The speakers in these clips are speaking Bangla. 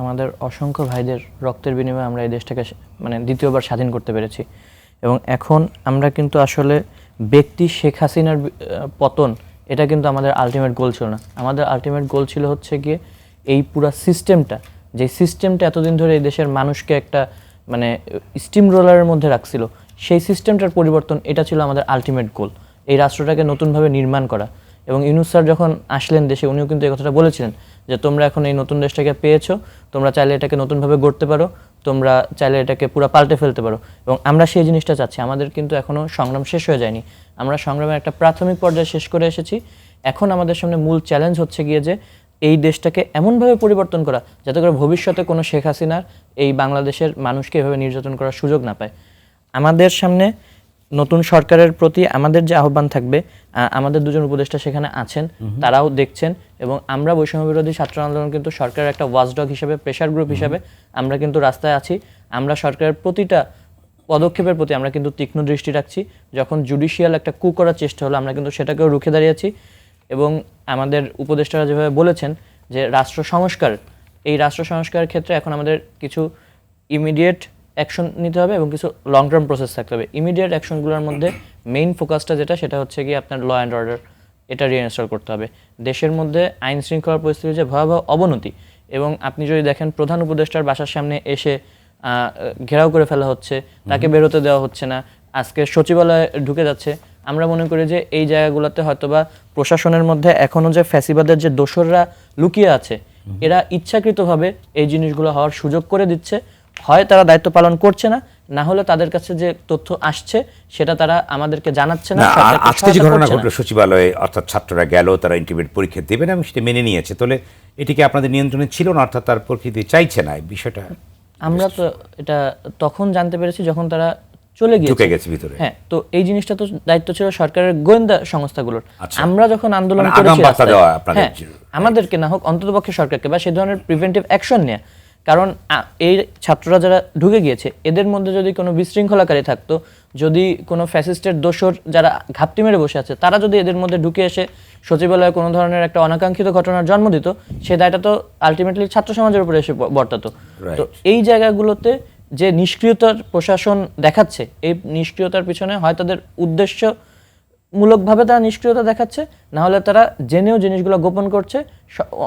আমাদের অসংখ্য ভাইদের রক্তের বিনিময়ে আমরা এই দেশটাকে মানে দ্বিতীয়বার স্বাধীন করতে পেরেছি। এবং এখন আমরা কিন্তু আসলে ব্যক্তি শেখ হাসিনার পতন এটা কিন্তু আমাদের আলটিমেট গোল ছিল না। আমাদের আলটিমেট গোল ছিল হচ্ছে গিয়ে এই পুরো সিস্টেমটা, যে সিস্টেমটা এতদিন ধরে এই দেশের মানুষকে একটা মানে স্টিম রোলারের মধ্যে রাখছিল, সেই সিস্টেমটার পরিবর্তন, এটা ছিল আমাদের আলটিমেট গোল। এই রাষ্ট্রটাকে নতুনভাবে নির্মাণ করা। এবং ইউনূস স্যার যখন আসলেন দেশে, উনিও কিন্তু এই কথাটা বলেছিলেন যে তোমরা এখন এই নতুন দেশটাকে পেয়েছো, তোমরা চাইলে এটাকে নতুনভাবে গড়তে পারো, তোমরা চাইলে এটাকে পুরো পাল্টে ফেলতে পারো। এবং আমরা সেই জিনিসটা চাচ্ছি। আমাদের কিন্তু এখনও সংগ্রাম শেষ হয়ে যায়নি, আমরা সংগ্রামের একটা প্রাথমিক পর্যায়ে শেষ করে এসেছি। এখন আমাদের সামনে মূল চ্যালেঞ্জ হচ্ছে গিয়ে যে এই দেশটাকে এমনভাবে পরিবর্তন করা যাতে করে ভবিষ্যতে কোনো শেখ হাসিনার এই বাংলাদেশের মানুষকে এভাবে নির্যাতন করার সুযোগ না পায়। আমাদের সামনে নতুন সরকারের প্রতি আমাদের যে আহ্বান থাকবে, আমাদের দুজন উপদেষ্টা সেখানে আছেন, তারাও দেখছেন। এবং আমরা বৈষম্য বিরোধী ছাত্র আন্দোলন কিন্তু সরকারের একটা ওয়াচডগ হিসেবে, প্রেশার গ্রুপ হিসেবে আমরা কিন্তু রাস্তায় আছি। আমরা সরকারের প্রতিটা পদক্ষেপের প্রতি আমরা কিন্তু তীক্ষ্ণ দৃষ্টি রাখছি। যখন জুডিশিয়াল একটা কু করার চেষ্টা হলো, আমরা কিন্তু সেটাকেও রুখে দাঁড়িয়েছি। এবং আমাদের উপদেষ্টারা যেভাবে বলেছেন যে রাষ্ট্র সংস্কার, এই রাষ্ট্র সংস্কারের ক্ষেত্রে এখন আমাদের কিছু ইমিডিয়েট অ্যাকশন নিতে হবে এবং কিছু লং টার্ম প্রসেস থাকতে হবে। ইমিডিয়েট অ্যাকশনগুলোর মধ্যে মেইন ফোকাসটা যেটা, সেটা হচ্ছে কি আপনার ল অ্যান্ড অর্ডার, এটা রিইনস্টল করতে হবে। দেশের মধ্যে আইন শৃঙ্খলার পরিস্থিতির যে ভয়াবহ অবনতি, এবং আপনি যদি দেখেন প্রধান উপদেষ্টার বাসার সামনে এসে ঘেরাও করে ফেলা হচ্ছে, তাকে বেরোতে দেওয়া হচ্ছে না, আজকে সচিবালয়ে ঢুকে যাচ্ছে। আমরা মনে করি যে এই জায়গাগুলোতে হয়তোবা প্রশাসনের মধ্যে এখনও যে ফ্যাসিবাদের যে দোসররা লুকিয়ে আছে, এরা ইচ্ছাকৃতভাবে এই জিনিসগুলো হওয়ার সুযোগ করে দিচ্ছে। হয় তারা দায়িত্ব পালন করছে না, না হলে তাদের কাছে যে তথ্য আসছে সেটা তারা আমাদেরকে জানাচ্ছে না। আজকে যে ঘটনা ঘটলো সচিবালয়ে, অর্থাৎ ছাত্ররা গেল, তারা ইন্টারমিডিয়েট পরীক্ষা দেবেন এবং সেটা মেনে নিয়েছে, তাহলে এটিকে আপনাদের নিয়ন্ত্রণে ছিল না, অর্থাৎ তার প্রকৃতি চাইছে না এই বিষয়টা? আমরা তো এটা তখন জানতে পেরেছি যখন তারা চলে গেছে ভিতরে। হ্যাঁ, তো এই জিনিসটা তো দায়িত্ব ছিল সরকারের গোয়েন্দা সংস্থাগুলোর। আমরা যখন আন্দোলন করেছি, হ্যাঁ, আমাদেরকে না হোক অন্ততপক্ষে সরকারকে বা সেই ধরনের প্রিভেন্টিভ অ্যাকশন নেওয়া। কারণ এই ছাত্ররা যারা ঢুকে গিয়েছে, এদের মধ্যে যদি কোনো বিশৃঙ্খলাকারী থাকতো, যদি কোনো ফ্যাসিস্টের দোসর যারা ঘাপটি মেরে বসে আছে, তারা যদি এদের মধ্যে ঢুকে এসে সচিবালয়ে কোনো ধরনের একটা অনাকাঙ্ক্ষিত ঘটনার জন্ম দিত, সে দায়টা তো আলটিমেটলি ছাত্র সমাজের উপরে এসে বর্তাতো। তো এই জায়গাগুলোতে যে নিষ্ক্রিয়তার প্রশাসন দেখাচ্ছে, এই নিষ্ক্রিয়তার পিছনে হয় তাদের উদ্দেশ্যমূলকভাবে তারা নিষ্ক্রিয়তা দেখাচ্ছে, না হলে তারা জেনেও জিনিসগুলো গোপন করছে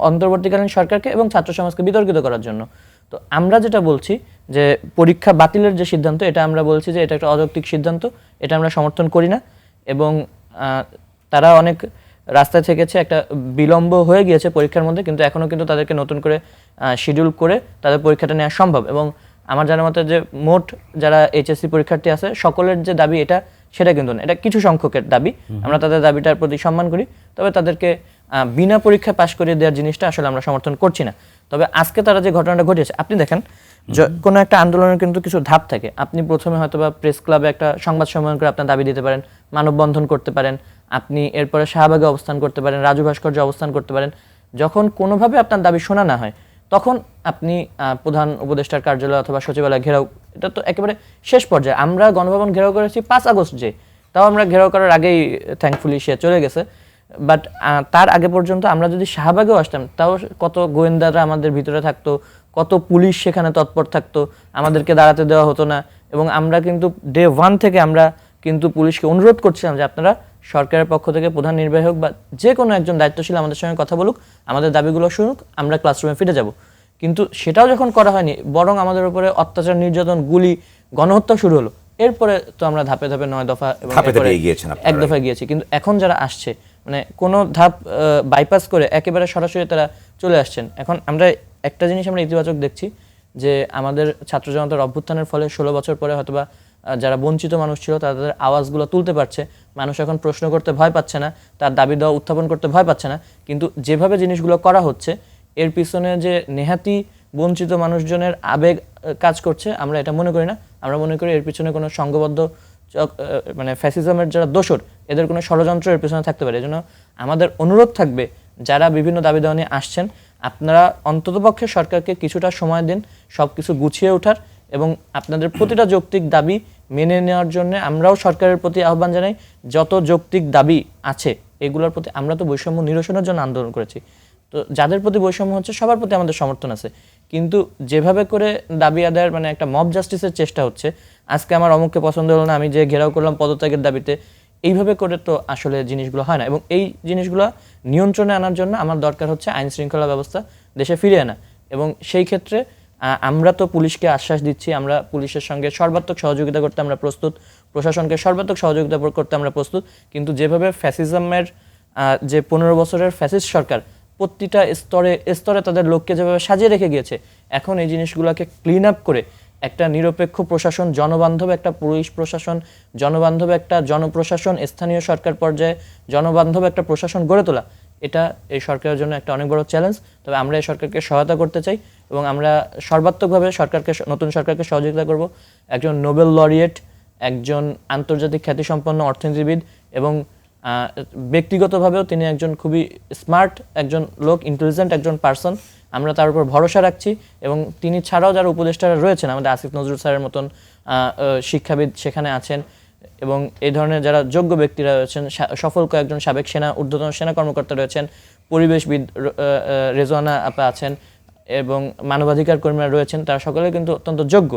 অন্তর্বর্তীকালীন সরকারকে এবং ছাত্র সমাজকে বিতর্কিত করার জন্য। তো আমরা যেটা বলছি যে পরীক্ষা বাতিলের যে সিদ্ধান্ত, এটা আমরা বলছি যে এটা একটা অযৌক্তিক সিদ্ধান্ত, এটা আমরা সমর্থন করি না। এবং তারা অনেক রাস্তায় থেকেছে, একটা বিলম্ব হয়ে গিয়েছে পরীক্ষার মধ্যে, কিন্তু এখনও কিন্তু তাদেরকে নতুন করে শিডিউল করে তাদের পরীক্ষাটা নেওয়া সম্ভব। এবং আমার জানার মতে যে মোট যারা এইচএসসি পরীক্ষার্থী আছে সকলের যে দাবি এটা, সেটা কিন্তু না, এটা কিছু সংখ্যকের দাবি। আমরা তাদের দাবিটার প্রতি সম্মান করি, তবে তাদেরকে বিনা পরীক্ষায় পাশ করিয়ে দেওয়ার জিনিসটা আসলে আমরা সমর্থন করছি না। তবে আজকে তারা যে ঘটনাটা ঘটিয়েছে, আপনি দেখেন কোনো একটা আন্দোলনের কিন্তু কিছু ধাপ থাকে। আপনি প্রথমে হয়তো বা প্রেস ক্লাবে একটা সংবাদ সম্মেলন করে আপনার দাবি দিতে পারেন, মানববন্ধন করতে পারেন, আপনি এরপরে শাহবাগে অবস্থান করতে পারেন, রাজু ভাস্কর্যে অবস্থান করতে পারেন। যখন কোনোভাবে আপনার দাবি শোনা না হয়, তখন আপনি প্রধান উপদেষ্টার কার্যালয় অথবা সচিবালয় ঘেরাও, এটা তো একেবারে শেষ পর্যায়ে। আমরা গণভবন ঘেরাও করেছি 5 আগস্ট, যে তাও আমরা ঘেরাও করার আগেই থ্যাঙ্কফুলি সে চলে গেছে। বাট তার আগে পর্যন্ত আমরা যদি শাহবাগেও আসতাম, তাও কত গোয়েন্দারা আমাদের ভিতরে থাকতো, কত পুলিশ সেখানে তৎপর থাকতো, আমাদেরকে দাঁড়াতে দেওয়া হতো না। এবং আমরা কিন্তু ডে 1 থেকে আমরা কিন্তু পুলিশকে অনুরোধ করছিলাম যে আপনারা সরকারের পক্ষ থেকে প্রধান নির্বাহী হোক বা যে কোনো একজন দায়িত্বশীল আমাদের সঙ্গে কথা বলুক, আমাদের দাবিগুলো শুনুক, আমরা ক্লাসরুমে ফিরে যাব। কিন্তু সেটাও যখন করা হয়নি, বরং আমাদের উপরে অত্যাচার, নির্যাতন, গুলি, গণহত্যা শুরু হলো। এরপরে তো আমরা ধাপে ধাপে 9 দফা এবং 1 দফায় গিয়েছি। কিন্তু এখন যারা আসছে, মানে কোনো ধাপ বাইপাস করে একেবারে সরাসরি তারা চলে আসছেন। এখন আমরা একটা জিনিস আমরা ইতিবাচক দেখছি যে আমাদের ছাত্র জনতার অভ্যুত্থানের ফলে 16 বছর পরে হয়তোবা যারা বঞ্চিত মানুষ ছিল তাদের আওয়াজগুলো তুলতে পারছে। মানুষ এখন প্রশ্ন করতে ভয় পাচ্ছে না, তার দাবি দেওয়া উত্থাপন করতে ভয় পাচ্ছে না। কিন্তু যেভাবে জিনিসগুলো করা হচ্ছে, এর পিছনে যে নেহাতি বঞ্চিত মানুষজনের আবেগ কাজ করছে, আমরা এটা মনে করি না। আমরা মনে করি এর পিছনে কোনো সংঘবদ্ধ মানে ফ্যাসিজমের যারা দোসর, এদের কোনো ষড়যন্ত্র এর পিছনে থাকতে পারে। এজন্য আমাদের অনুরোধ থাকবে, যারা বিভিন্ন দাবি দেওয়া নিয়ে আসছেন, আপনারা অন্ততপক্ষে সরকারকে কিছুটা সময় দিন সব কিছু গুছিয়ে ওঠার, এবং আপনাদের প্রতিটা যৌক্তিক দাবি মেনে নেওয়ার জন্য আমরাও সরকারের প্রতি আহ্বান জানাই। যত যৌক্তিক দাবি আছে এগুলোর প্রতি, আমরা তো বৈষম্য নিরসনের জন্য আন্দোলন করেছি, তো যাদের প্রতি বৈষম্য হচ্ছে সবার প্রতি আমাদের সমর্থন আছে। কিন্তু যেভাবে করে দাবি আদায়ের মানে একটা মব জাস্টিসের চেষ্টা হচ্ছে, আজকে আমার অমুককে পছন্দ হলো না, আমি যে ঘেরাও করলাম পদত্যাগের দাবিতে, এইভাবে করে তো আসলে জিনিসগুলো হয় না। এবং এই জিনিসগুলো নিয়ন্ত্রণে আনার জন্য আমার দরকার হচ্ছে আইন শৃঙ্খলা ব্যবস্থা দেশে ফিরিয়ে আনা। এবং সেই ক্ষেত্রে আমরা তো পুলিশকে আশ্বাস দিচ্ছি, আমরা পুলিশের সঙ্গে সর্বাত্মক সহযোগিতা করতে আমরা প্রস্তুত, প্রশাসনকে সর্বাত্মক সহযোগিতা করতে আমরা প্রস্তুত। কিন্তু যেভাবে ফ্যাসিজমের যে 15 বছরের ফ্যাসিস্ট সরকার প্রতিটা স্তরে স্তরে তাদের লোককে যেভাবে সাজিয়ে রেখে গিয়েছে, এখন এই জিনিসগুলোকে ক্লিন আপ করে একটা নিরপেক্ষ প্রশাসন, জনবান্ধব একটা পুলিশ প্রশাসন, জনবান্ধব একটা জনপ্রশাসন, স্থানীয় সরকার পর্যায়ে জনবান্ধব একটা প্রশাসন গড়ে তোলা, এটা এই সরকারের জন্য একটা অনেক বড় চ্যালেঞ্জ। তবে আমরা এই সরকারকে সহায়তা করতে চাই এবং আমরা সর্বাত্মকভাবে নতুন সরকারকে সহযোগিতা করব। একজন নোবেল লরিয়েট, একজন আন্তর্জাতিক খ্যাতিসম্পন্ন অর্থনীতিবিদ এবং ব্যক্তিগতভাবেও তিনি একজন খুবই স্মার্ট একজন লোক, ইন্টেলিজেন্ট একজন পার্সন। আমরা তার উপর ভরসা রাখছি এবং তিনি ছাড়াও যারা উপদেষ্টারা রয়েছেন, আমাদের আসিফ নজরুল স্যারের মতন শিক্ষাবিদ সেখানে আছেন এবং এই ধরনের যারা যোগ্য ব্যক্তিরা রয়েছেন, সফল কয়েকজন সাবেক ঊর্ধ্বতন সেনা কর্মকর্তা রয়েছেন, পরিবেশবিদ রেজওয়ানা আপা আছেন এবং মানবাধিকার কর্মীরা রয়েছেন, তারা সকলে কিন্তু অত্যন্ত যোগ্য।